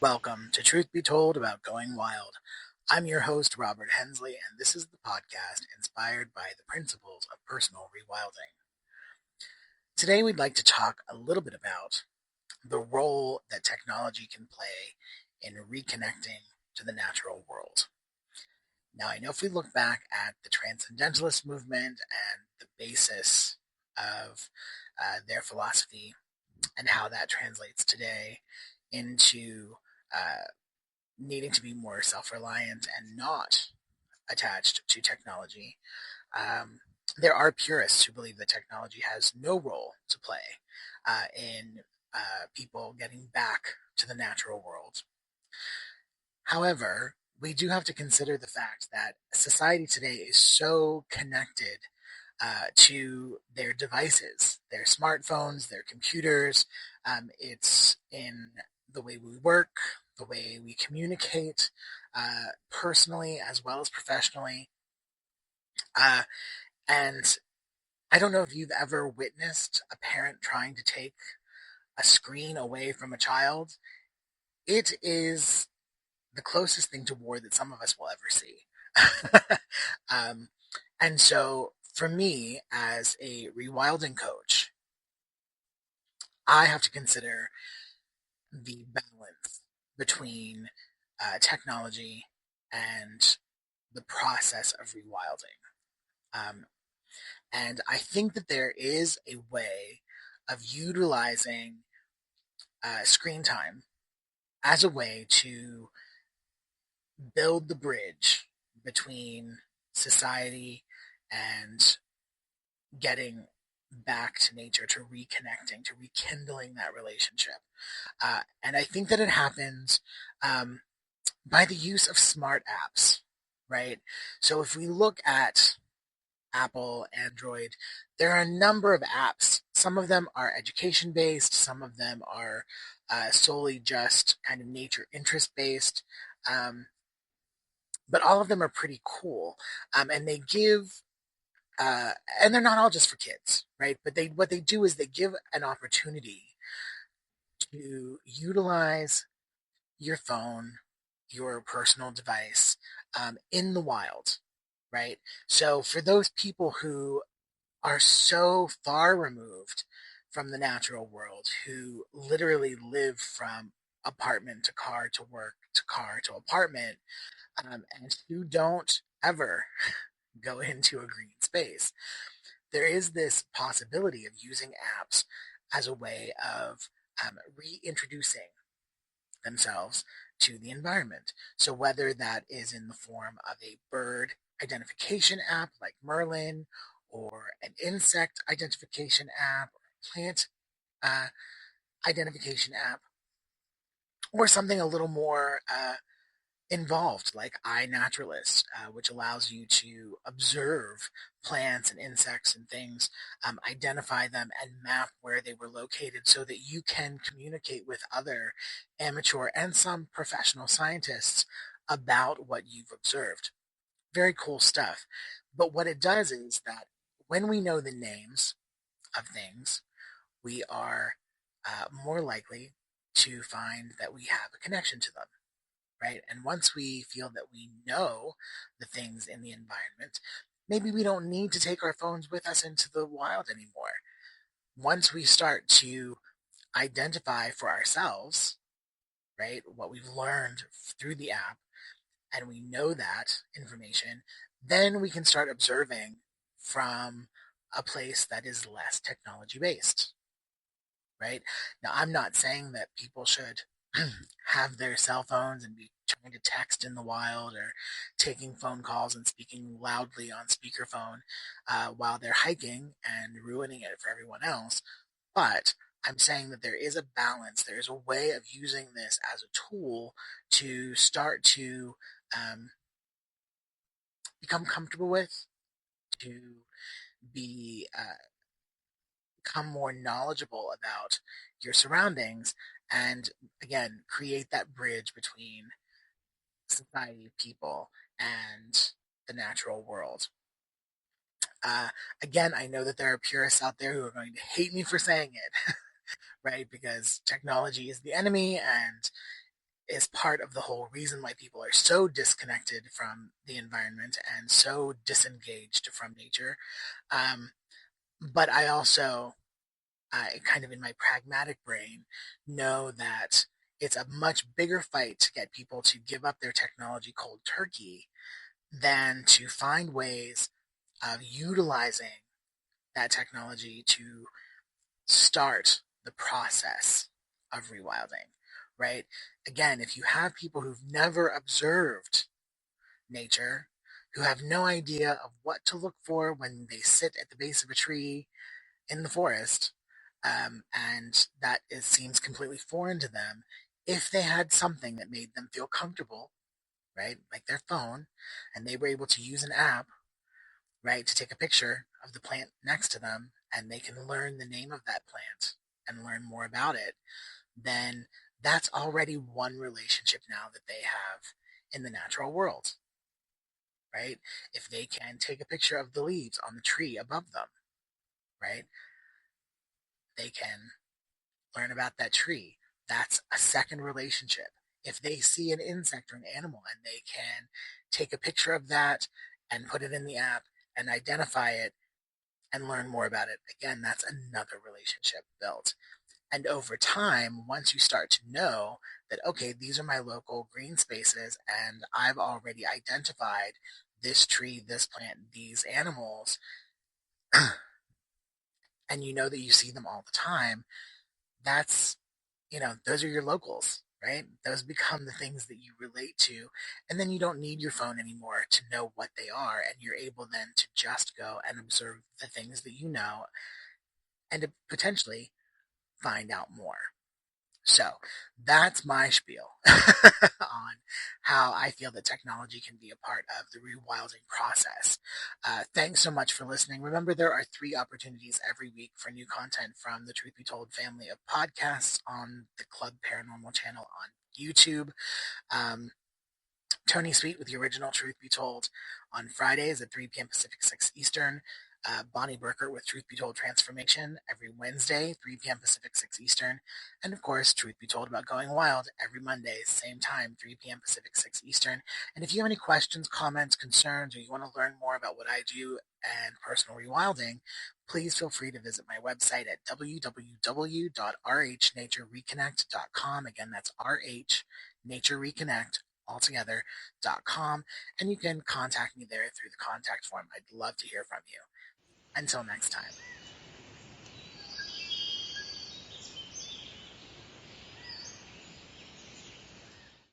Welcome to Truth Be Told About Going Wild. I'm your host, Robert Hensley, and this is the podcast inspired by the principles of personal rewilding. Today, we'd like to talk a little bit about the role that technology can play in reconnecting to the natural world. Now, I know if we look back at the Transcendentalist movement and the basis of their philosophy and how that translates today into needing to be more self-reliant and not attached to technology. There are purists who believe that technology has no role to play in people getting back to the natural world. However, we do have to consider the fact that society today is so connected to their devices, their smartphones, their computers. It's in the way we work, the way we communicate, personally as well as professionally. And I don't know if you've ever witnessed a parent trying to take a screen away from a child. It is the closest thing to war that some of us will ever see. um, and so, for me, as a rewilding coach, I have to consider the balance between technology and the process of rewilding. Um, and I think that there is a way of utilizing screen time as a way to build the bridge between society and getting back to nature, to reconnecting, to rekindling that relationship. And I think that it happens by the use of smart apps, right? So if we look at Apple, Android, there are a number of apps. Some of them are education based, some of them are solely just kind of nature interest based. But all of them are pretty cool. And they give and they're not all just for kids, right? But what they do is they give an opportunity to utilize your phone, your personal device, in the wild, right? So for those people who are so far removed from the natural world, who literally live from apartment to car to work to car to apartment, and who don't ever go into a green space, there is this possibility of using apps as a way of reintroducing themselves to the environment. So whether that is in the form of a bird identification app like Merlin, or an insect identification app, or a plant uh, identification app, or something a little more involved, like iNaturalist, which allows you to observe plants and insects and things, identify them, and map where they were located so that you can communicate with other amateur and some professional scientists about what you've observed. Very cool stuff. But what it does is that when we know the names of things, we are more likely to find that we have a connection to them, right? And once we feel that we know the things in the environment, maybe we don't need to take our phones with us into the wild anymore. Once we start to identify for ourselves, right, what we've learned through the app, and we know that information, then we can start observing from a place that is less technology based, right? Now, I'm not saying that people should have their cell phones and be trying to text in the wild, or taking phone calls and speaking loudly on speakerphone while they're hiking and ruining it for everyone else. But I'm saying that there is a balance. There is a way of using this as a tool to start to become comfortable with, to be become more knowledgeable about your surroundings, and again create that bridge between society, people, and the natural world. Uh, Again, I know that there are purists out there who are going to hate me for saying it, right? Because technology is the enemy, and is part of the whole reason why people are so disconnected from the environment and so disengaged from nature. Um, but I also, kind of in my pragmatic brain, know that it's a much bigger fight to get people to give up their technology cold turkey than to find ways of utilizing that technology to start the process of rewilding, right? Again, if you have people who've never observed nature, who have no idea of what to look for when they sit at the base of a tree in the forest, and seems completely foreign to them, if they had something that made them feel comfortable, right, like their phone, and they were able to use an app, right, to take a picture of the plant next to them, and they can learn the name of that plant and learn more about it, then that's already one relationship now that they have in the natural world, right? If they can take a picture of the leaves on the tree above them, right, they can learn about that tree. That's a second relationship. If they see an insect or an animal and they can take a picture of that and put it in the app and identify it and learn more about it, again, that's another relationship built. And over time, once you start to know that, okay, these are my local green spaces and I've already identified this tree, this plant, these animals, and you know that you see them all the time, that's, those are your locals, right? Those become the things that you relate to. And then you don't need your phone anymore to know what they are. And you're able then to just go and observe the things that you know and to potentially find out more. So that's my spiel on how I feel that technology can be a part of the rewilding process. Thanks so much for listening. Remember, there are 3 opportunities every week for new content from the Truth Be Told family of podcasts on the Club Paranormal channel on YouTube. Um, Tony Sweet with the original Truth Be Told on Fridays at 3 p.m. Pacific, 6 Eastern. Bonnie Burkert with Truth Be Told Transformation every Wednesday, 3 p.m. Pacific, 6 Eastern. And of course, Truth Be Told About Going Wild every Monday, same time, 3 p.m. Pacific, 6 Eastern. And if you have any questions, comments, concerns, or you want to learn more about what I do and personal rewilding, please feel free to visit my website at www.rhnaturereconnect.com. Again, that's rhnaturereconnect altogether.com, and you can contact me there through the contact form. I'd love to hear from you. Until next time.